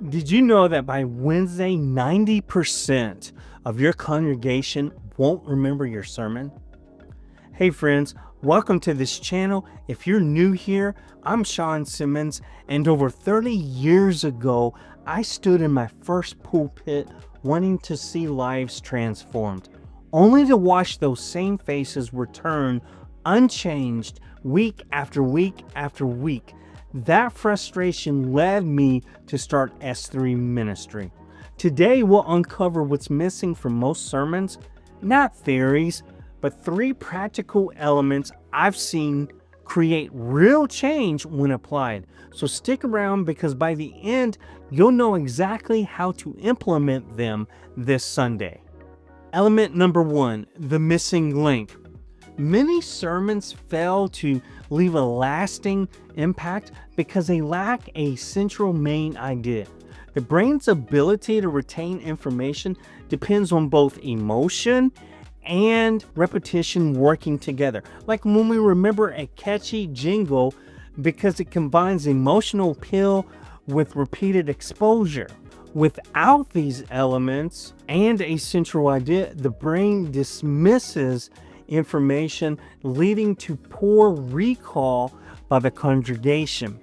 Did you know that by Wednesday, 90% of your congregation won't remember your sermon? Hey friends, welcome to this channel. If you're new here, I'm Shawn Simmons, and over 30 years ago, I stood in my first pulpit wanting to see lives transformed, only to watch those same faces return unchanged week after week after week. That frustration led me to start S3 Ministry. Today, we'll uncover what's missing from most sermons, not theories, but 3 practical elements I've seen create real change when applied. So stick around, because by the end, you'll know exactly how to implement them this Sunday. Element number 1, the missing link. Many sermons fail to leave a lasting impact because they lack a central main idea. The brain's ability to retain information depends on both emotion and repetition working together. Like when we remember a catchy jingle because it combines emotional appeal with repeated exposure. Without these elements and a central idea, the brain dismisses information, leading to poor recall by the congregation.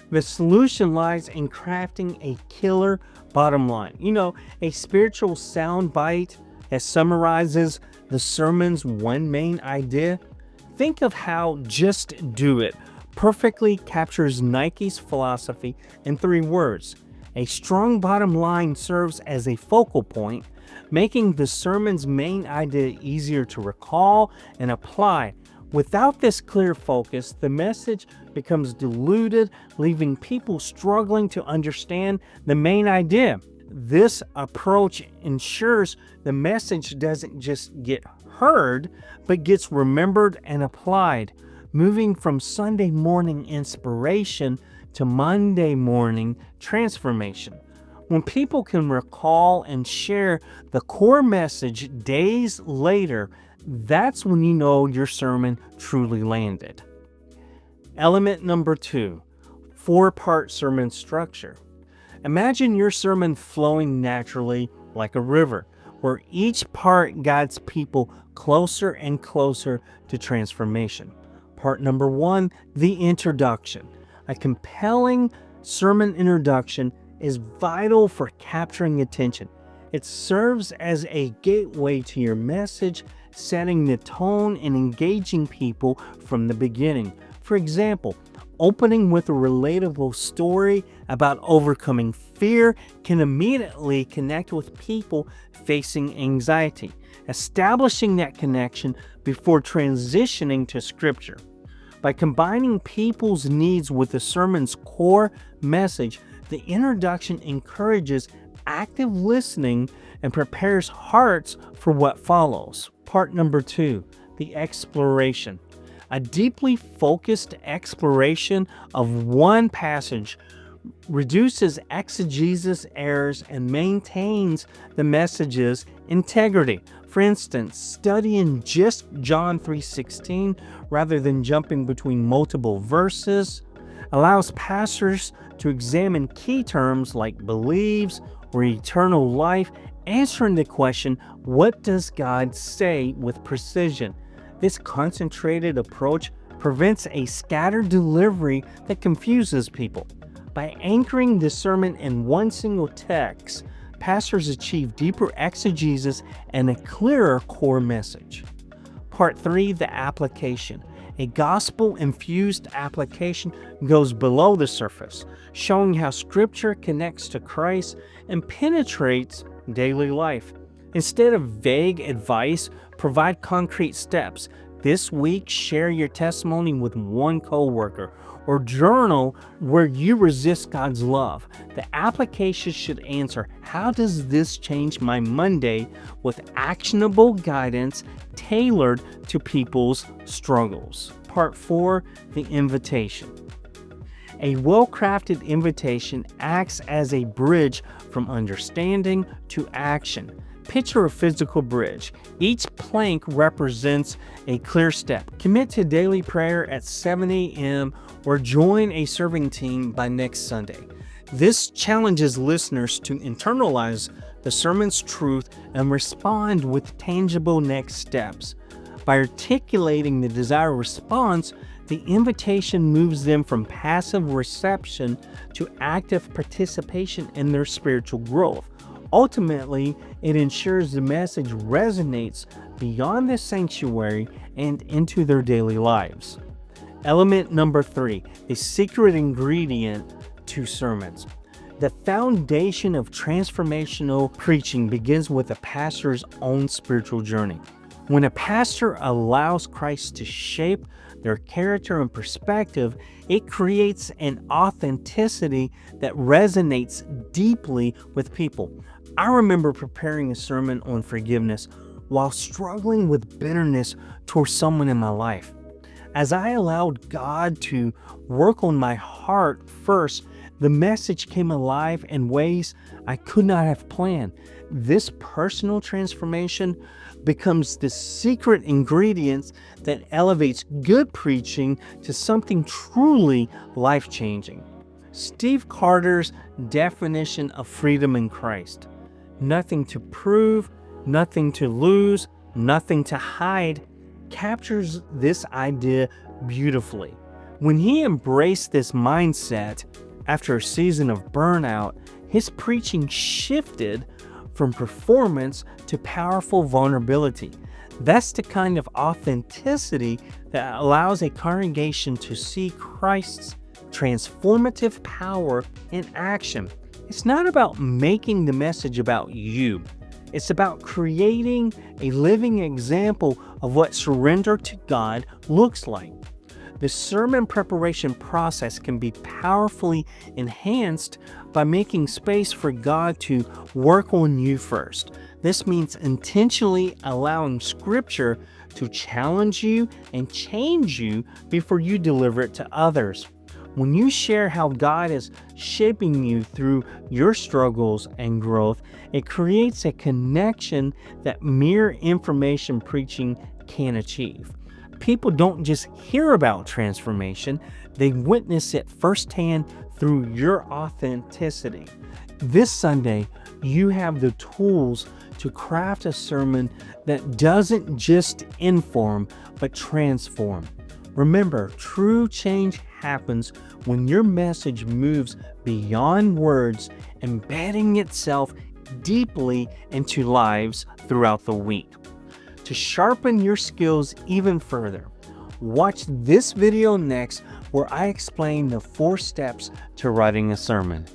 The solution lies in crafting a killer bottom line. A spiritual sound bite that summarizes the sermon's one main idea. Think of how "just do it" perfectly captures Nike's philosophy in 3 words. A strong bottom line serves as a focal point, making the sermon's main idea easier to recall and apply. Without this clear focus, the message becomes diluted, leaving people struggling to understand the main idea. This approach ensures the message doesn't just get heard, but gets remembered and applied, moving from Sunday morning inspiration to Monday morning transformation. When people can recall and share the core message days later, that's when you know your sermon truly landed. Element number 2, 4-part sermon structure. Imagine your sermon flowing naturally like a river, where each part guides people closer and closer to transformation. Part number 1, the introduction. A compelling sermon introduction is vital for capturing attention. It serves as a gateway to your message, setting the tone and engaging people from the beginning. For example, opening with a relatable story about overcoming fear can immediately connect with people facing anxiety, establishing that connection before transitioning to scripture. By combining people's needs with the sermon's core message, the introduction encourages active listening and prepares hearts for what follows. Part number 2, the exploration. A deeply focused exploration of one passage reduces exegesis errors and maintains the message's integrity. For instance, studying just John 3:16 rather than jumping between multiple verses allows pastors to examine key terms like believes or eternal life, answering the question, what does God say, with precision. This concentrated approach prevents a scattered delivery that confuses people. By anchoring the sermon in one single text, pastors achieve deeper exegesis and a clearer core message. Part 3, the application. A gospel-infused application goes below the surface, showing how Scripture connects to Christ and penetrates daily life. Instead of vague advice, provide concrete steps. This week, share your testimony with one coworker, or journal where you resist God's love. The application should answer, how does this change my Monday, with actionable guidance tailored to people's struggles. Part 4, the invitation. A well-crafted invitation acts as a bridge from understanding to action. Picture a physical bridge. Each plank represents a clear step. Commit to daily prayer at 7 a.m. or join a serving team by next Sunday. This challenges listeners to internalize the sermon's truth and respond with tangible next steps. By articulating the desired response, the invitation moves them from passive reception to active participation in their spiritual growth. Ultimately, it ensures the message resonates beyond the sanctuary and into their daily lives. Element number 3, the secret ingredient to sermons. The foundation of transformational preaching begins with a pastor's own spiritual journey. When a pastor allows Christ to shape their character and perspective, it creates an authenticity that resonates deeply with people. I remember preparing a sermon on forgiveness while struggling with bitterness towards someone in my life. As I allowed God to work on my heart first, the message came alive in ways I could not have planned. This personal transformation becomes the secret ingredient that elevates good preaching to something truly life-changing. Steve Carter's definition of freedom in Christ: nothing to prove, nothing to lose, nothing to hide, captures this idea beautifully. When he embraced this mindset after a season of burnout, his preaching shifted from performance to powerful vulnerability. That's the kind of authenticity that allows a congregation to see Christ's transformative power in action. It's not about making the message about you. It's about creating a living example of what surrender to God looks like. The sermon preparation process can be powerfully enhanced by making space for God to work on you first. This means intentionally allowing Scripture to challenge you and change you before you deliver it to others. When you share how God is shaping you through your struggles and growth, it creates a connection that mere information preaching can't achieve. People don't just hear about transformation, they witness it firsthand through your authenticity. This Sunday, you have the tools to craft a sermon that doesn't just inform, but transform. Remember, true change happens when your message moves beyond words, embedding itself deeply into lives throughout the week. To sharpen your skills even further, watch this video next where I explain the 4 steps to writing a sermon.